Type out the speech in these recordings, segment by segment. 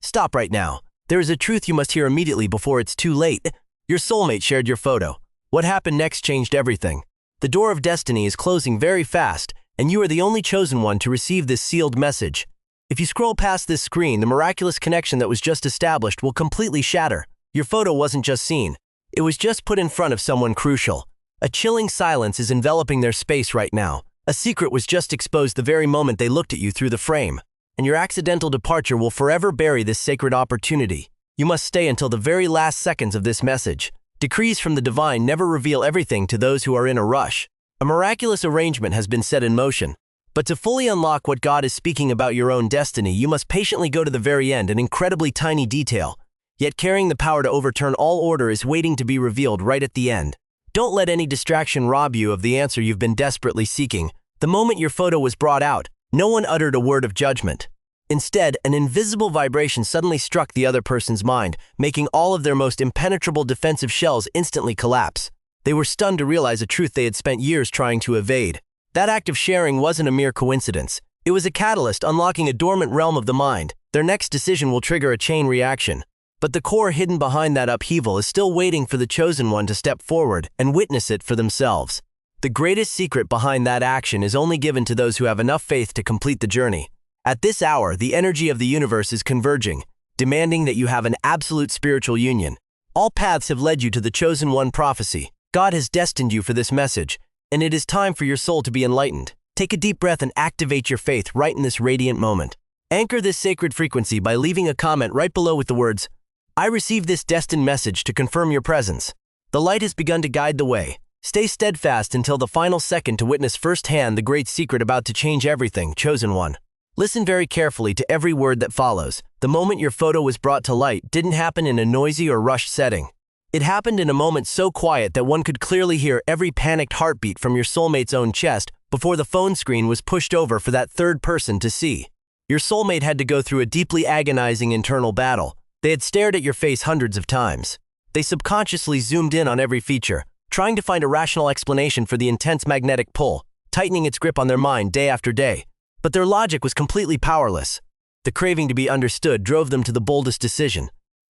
Stop right now. There is a truth you must hear immediately before it's too late. Your soulmate shared your photo. What happened next changed everything. The door of destiny is closing very fast, and you are the only chosen one to receive this sealed message. If you scroll past this screen, the miraculous connection that was just established will completely shatter. Your photo wasn't just seen. It was just put in front of someone crucial. A chilling silence is enveloping their space right now. A secret was just exposed the very moment they looked at you through the frame. And your accidental departure will forever bury this sacred opportunity. You must stay until the very last seconds of this message. Decrees from the divine never reveal everything to those who are in a rush. A miraculous arrangement has been set in motion. But to fully unlock what God is speaking about your own destiny, you must patiently go to the very end, an incredibly tiny detail. Yet carrying the power to overturn all order is waiting to be revealed right at the end. Don't let any distraction rob you of the answer you've been desperately seeking. The moment your photo was brought out, no one uttered a word of judgment. Instead, an invisible vibration suddenly struck the other person's mind, making all of their most impenetrable defensive shells instantly collapse. They were stunned to realize a truth they had spent years trying to evade. That act of sharing wasn't a mere coincidence. It was a catalyst unlocking a dormant realm of the mind. Their next decision will trigger a chain reaction. But the core hidden behind that upheaval is still waiting for the chosen one to step forward and witness it for themselves. The greatest secret behind that action is only given to those who have enough faith to complete the journey. At this hour, the energy of the universe is converging, demanding that you have an absolute spiritual union. All paths have led you to the chosen one prophecy. God has destined you for this message, and it is time for your soul to be enlightened. Take a deep breath and activate your faith right in this radiant moment. Anchor this sacred frequency by leaving a comment right below with the words, "I received this destined message to confirm your presence." The light has begun to guide the way. Stay steadfast until the final second to witness firsthand the great secret about to change everything, chosen one. Listen very carefully to every word that follows. The moment your photo was brought to light didn't happen in a noisy or rushed setting. It happened in a moment so quiet that one could clearly hear every panicked heartbeat from your soulmate's own chest before the phone screen was pushed over for that third person to see. Your soulmate had to go through a deeply agonizing internal battle. They had stared at your face hundreds of times. They subconsciously zoomed in on every feature, trying to find a rational explanation for the intense magnetic pull, tightening its grip on their mind day after day. But their logic was completely powerless. The craving to be understood drove them to the boldest decision.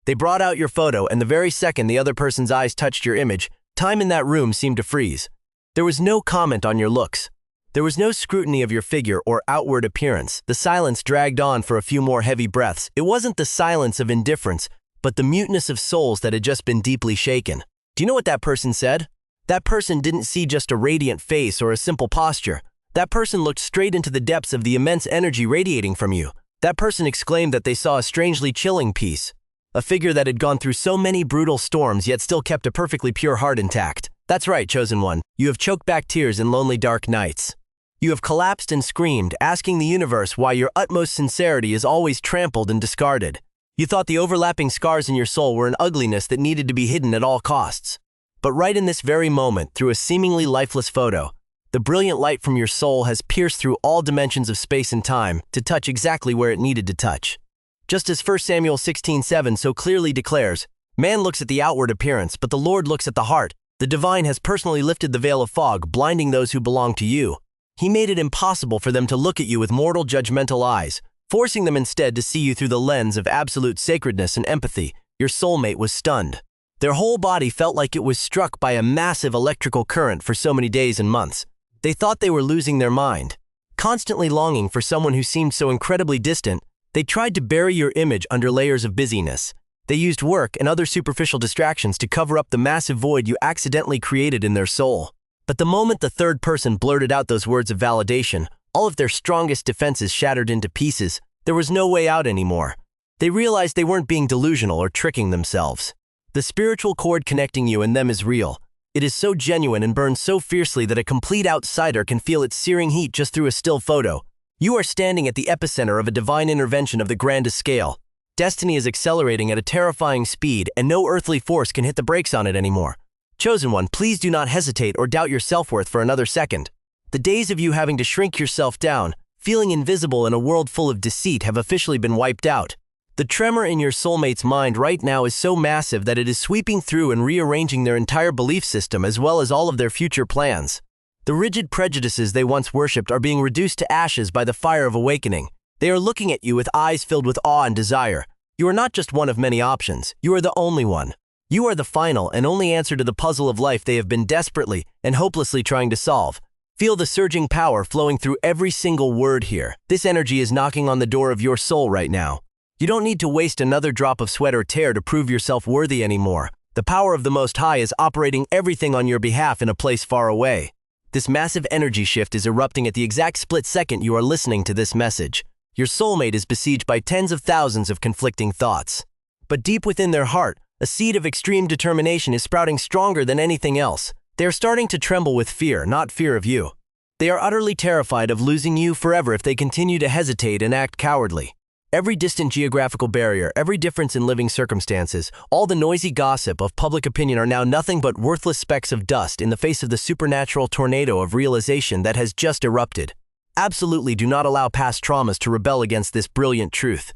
They brought out your photo, and the very second the other person's eyes touched your image, time in that room seemed to freeze. There was no comment on your looks. There was no scrutiny of your figure or outward appearance. The silence dragged on for a few more heavy breaths. It wasn't the silence of indifference, but the muteness of souls that had just been deeply shaken. Do you know what that person said? That person didn't see just a radiant face or a simple posture. That person looked straight into the depths of the immense energy radiating from you. That person exclaimed that they saw a strangely chilling piece, a figure that had gone through so many brutal storms yet still kept a perfectly pure heart intact. That's right, chosen one. You have choked back tears in lonely dark nights. You have collapsed and screamed, asking the universe why your utmost sincerity is always trampled and discarded. You thought the overlapping scars in your soul were an ugliness that needed to be hidden at all costs. But right in this very moment, through a seemingly lifeless photo, the brilliant light from your soul has pierced through all dimensions of space and time to touch exactly where it needed to touch. Just as 1 Samuel 16:7 so clearly declares, "Man looks at the outward appearance, but the Lord looks at the heart." The divine has personally lifted the veil of fog, blinding those who belong to you. He made it impossible for them to look at you with mortal judgmental eyes, forcing them instead to see you through the lens of absolute sacredness and empathy. Your soulmate was stunned. Their whole body felt like it was struck by a massive electrical current for so many days and months. They thought they were losing their mind. Constantly longing for someone who seemed so incredibly distant, they tried to bury your image under layers of busyness. They used work and other superficial distractions to cover up the massive void you accidentally created in their soul. But the moment the third person blurted out those words of validation, all of their strongest defenses shattered into pieces. There was no way out anymore. They realized they weren't being delusional or tricking themselves. The spiritual cord connecting you and them is real. It is so genuine and burns so fiercely that a complete outsider can feel its searing heat just through a still photo. You are standing at the epicenter of a divine intervention of the grandest scale. Destiny is accelerating at a terrifying speed, and no earthly force can hit the brakes on it anymore. Chosen one, please do not hesitate or doubt your self-worth for another second. The days of you having to shrink yourself down, feeling invisible in a world full of deceit have officially been wiped out. The tremor in your soulmate's mind right now is so massive that it is sweeping through and rearranging their entire belief system as well as all of their future plans. The rigid prejudices they once worshipped are being reduced to ashes by the fire of awakening. They are looking at you with eyes filled with awe and desire. You are not just one of many options, you are the only one. You are the final and only answer to the puzzle of life they have been desperately and hopelessly trying to solve. Feel the surging power flowing through every single word here. This energy is knocking on the door of your soul right now. You don't need to waste another drop of sweat or tear to prove yourself worthy anymore. The power of the Most High is operating everything on your behalf in a place far away. This massive energy shift is erupting at the exact split second you are listening to this message. Your soulmate is besieged by tens of thousands of conflicting thoughts. But deep within their heart, a seed of extreme determination is sprouting stronger than anything else. They are starting to tremble with fear, not fear of you. They are utterly terrified of losing you forever if they continue to hesitate and act cowardly. Every distant geographical barrier, every difference in living circumstances, all the noisy gossip of public opinion are now nothing but worthless specks of dust in the face of the supernatural tornado of realization that has just erupted. Absolutely do not allow past traumas to rebel against this brilliant truth.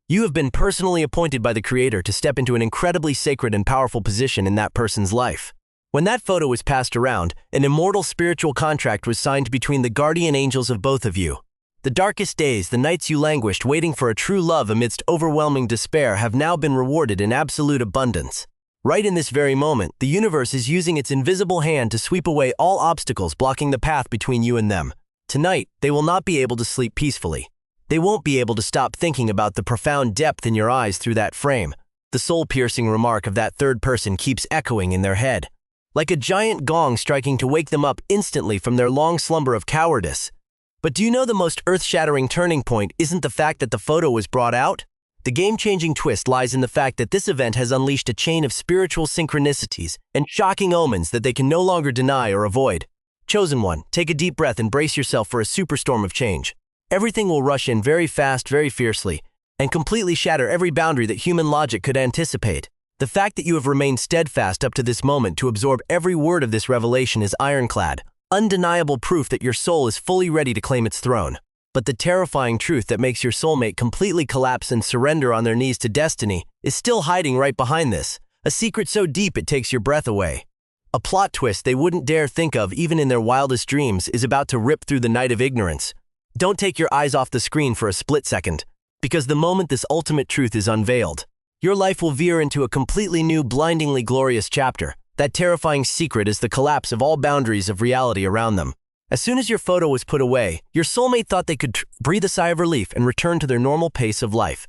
You have been personally appointed by the Creator to step into an incredibly sacred and powerful position in that person's life. When that photo was passed around, an immortal spiritual contract was signed between the guardian angels of both of you. The darkest days, the nights you languished waiting for a true love amidst overwhelming despair have now been rewarded in absolute abundance. Right in this very moment, the universe is using its invisible hand to sweep away all obstacles blocking the path between you and them. Tonight, they will not be able to sleep peacefully. They won't be able to stop thinking about the profound depth in your eyes through that frame. The soul-piercing remark of that third person keeps echoing in their head, like a giant gong striking to wake them up instantly from their long slumber of cowardice. But do you know the most earth-shattering turning point isn't the fact that the photo was brought out? The game-changing twist lies in the fact that this event has unleashed a chain of spiritual synchronicities and shocking omens that they can no longer deny or avoid. Chosen one, take a deep breath and brace yourself for a superstorm of change. Everything will rush in very fast, very fiercely, and completely shatter every boundary that human logic could anticipate. The fact that you have remained steadfast up to this moment to absorb every word of this revelation is ironclad, undeniable proof that your soul is fully ready to claim its throne. But the terrifying truth that makes your soulmate completely collapse and surrender on their knees to destiny is still hiding right behind this, a secret so deep it takes your breath away. A plot twist they wouldn't dare think of even in their wildest dreams is about to rip through the night of ignorance. Don't take your eyes off the screen for a split second, because the moment this ultimate truth is unveiled, your life will veer into a completely new, blindingly glorious chapter. That terrifying secret is the collapse of all boundaries of reality around them. As soon as your photo was put away, your soulmate thought they could breathe a sigh of relief and return to their normal pace of life.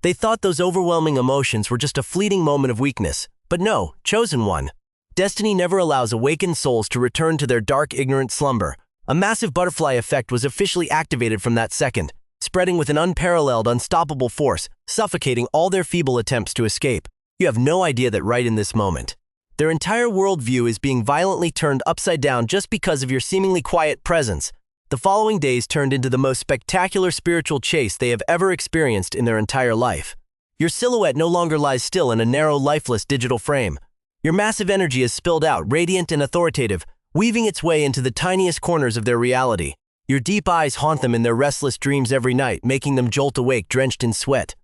They thought those overwhelming emotions were just a fleeting moment of weakness. But no, chosen one. Destiny never allows awakened souls to return to their dark, ignorant slumber. A massive butterfly effect was officially activated from that second, spreading with an unparalleled, unstoppable force, suffocating all their feeble attempts to escape. You have no idea that right in this moment, their entire worldview is being violently turned upside down just because of your seemingly quiet presence. The following days turned into the most spectacular spiritual chase they have ever experienced in their entire life. Your silhouette no longer lies still in a narrow, lifeless digital frame. Your massive energy is spilled out, radiant and authoritative, weaving its way into the tiniest corners of their reality. Your deep eyes haunt them in their restless dreams every night, making them jolt awake drenched in sweat.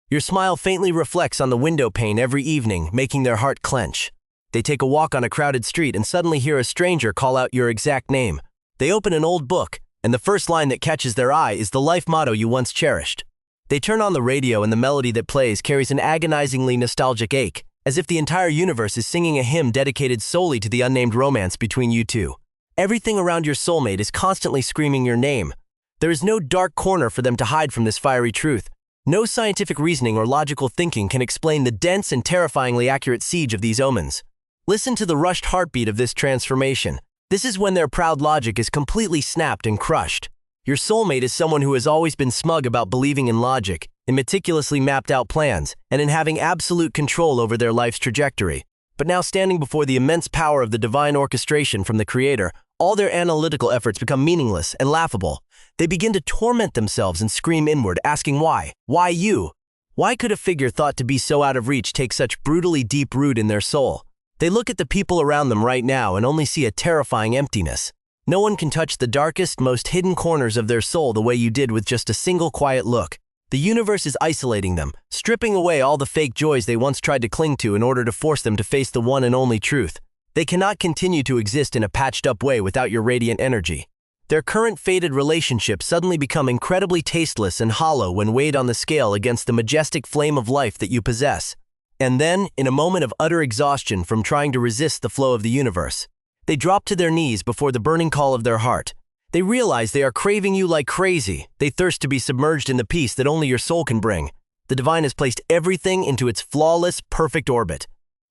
Your smile faintly reflects on the window pane every evening, making their heart clench. They take a walk on a crowded street and suddenly hear a stranger call out your exact name. They open an old book, and the first line that catches their eye is the life motto you once cherished. They turn on the radio and the melody that plays carries an agonizingly nostalgic ache, as if the entire universe is singing a hymn dedicated solely to the unnamed romance between you two. Everything around your soulmate is constantly screaming your name. There is no dark corner for them to hide from this fiery truth. No scientific reasoning or logical thinking can explain the dense and terrifyingly accurate siege of these omens. Listen to the rushed heartbeat of this transformation. This is when their proud logic is completely snapped and crushed. Your soulmate is someone who has always been smug about believing in logic, in meticulously mapped out plans, and in having absolute control over their life's trajectory. But now, standing before the immense power of the divine orchestration from the Creator, all their analytical efforts become meaningless and laughable. They begin to torment themselves and scream inward, asking why? Why you? Why could a figure thought to be so out of reach take such brutally deep root in their soul? They look at the people around them right now and only see a terrifying emptiness. No one can touch the darkest, most hidden corners of their soul the way you did with just a single quiet look. The universe is isolating them, stripping away all the fake joys they once tried to cling to in order to force them to face the one and only truth. They cannot continue to exist in a patched-up way without your radiant energy. Their current fated relationship suddenly become incredibly tasteless and hollow when weighed on the scale against the majestic flame of life that you possess. And then, in a moment of utter exhaustion from trying to resist the flow of the universe, they drop to their knees before the burning call of their heart. They realize they are craving you like crazy. They thirst to be submerged in the peace that only your soul can bring. The divine has placed everything into its flawless, perfect orbit.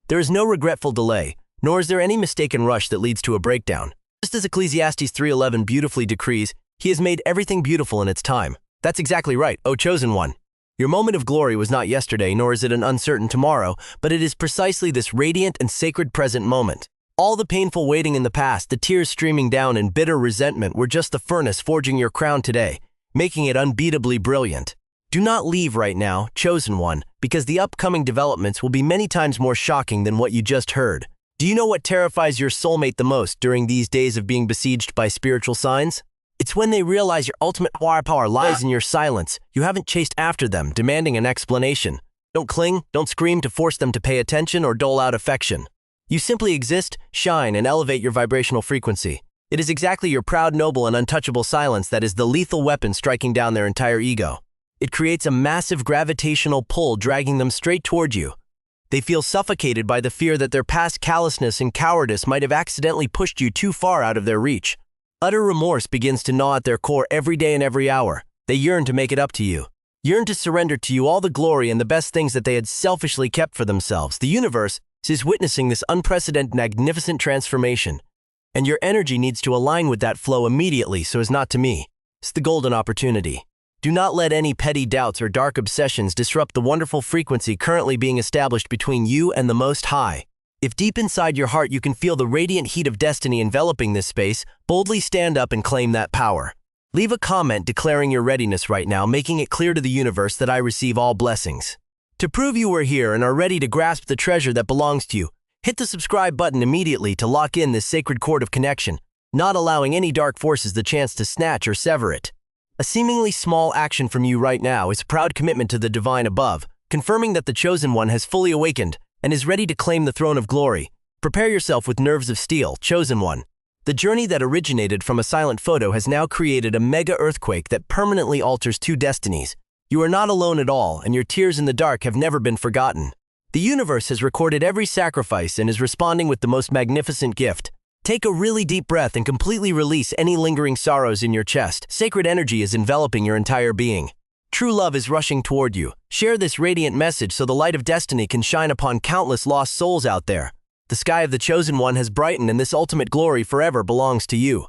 There is no regretful delay, nor is there any mistaken rush that leads to a breakdown. Just as Ecclesiastes 3:11 beautifully decrees, He has made everything beautiful in its time. That's exactly right, O chosen one. Your moment of glory was not yesterday, nor is it an uncertain tomorrow, but it is precisely this radiant and sacred present moment. All the painful waiting in the past, the tears streaming down in bitter resentment were just the furnace forging your crown today, making it unbeatably brilliant. Do not leave right now, chosen one, because the upcoming developments will be many times more shocking than what you just heard. Do you know what terrifies your soulmate the most during these days of being besieged by spiritual signs? It's when they realize your ultimate power lies in your silence. You haven't chased after them, demanding an explanation. Don't cling, don't scream to force them to pay attention or dole out affection. You simply exist, shine, and elevate your vibrational frequency. It is exactly your proud, noble, and untouchable silence that is the lethal weapon striking down their entire ego. It creates a massive gravitational pull dragging them straight toward you. They feel suffocated by the fear that their past callousness and cowardice might have accidentally pushed you too far out of their reach. Utter remorse begins to gnaw at their core every day and every hour. They yearn to make it up to you. Yearn to surrender to you all the glory and the best things that they had selfishly kept for themselves. The universe is witnessing this unprecedented, magnificent transformation. And your energy needs to align with that flow immediately so as not to miss the golden opportunity. Do not let any petty doubts or dark obsessions disrupt the wonderful frequency currently being established between you and the Most High. If deep inside your heart you can feel the radiant heat of destiny enveloping this space, boldly stand up and claim that power. Leave a comment declaring your readiness right now, making it clear to the universe that I receive all blessings. To prove you are here and are ready to grasp the treasure that belongs to you, hit the subscribe button immediately to lock in this sacred cord of connection, not allowing any dark forces the chance to snatch or sever it. A seemingly small action from you right now is a proud commitment to the divine above, confirming that the chosen one has fully awakened and is ready to claim the throne of glory. Prepare yourself with nerves of steel, chosen one. The journey that originated from a silent photo has now created a mega earthquake that permanently alters two destinies. You are not alone at all, and your tears in the dark have never been forgotten. The universe has recorded every sacrifice and is responding with the most magnificent gift. Take a really deep breath and completely release any lingering sorrows in your chest. Sacred energy is enveloping your entire being. True love is rushing toward you. Share this radiant message so the light of destiny can shine upon countless lost souls out there. The sky of the chosen one has brightened and this ultimate glory forever belongs to you.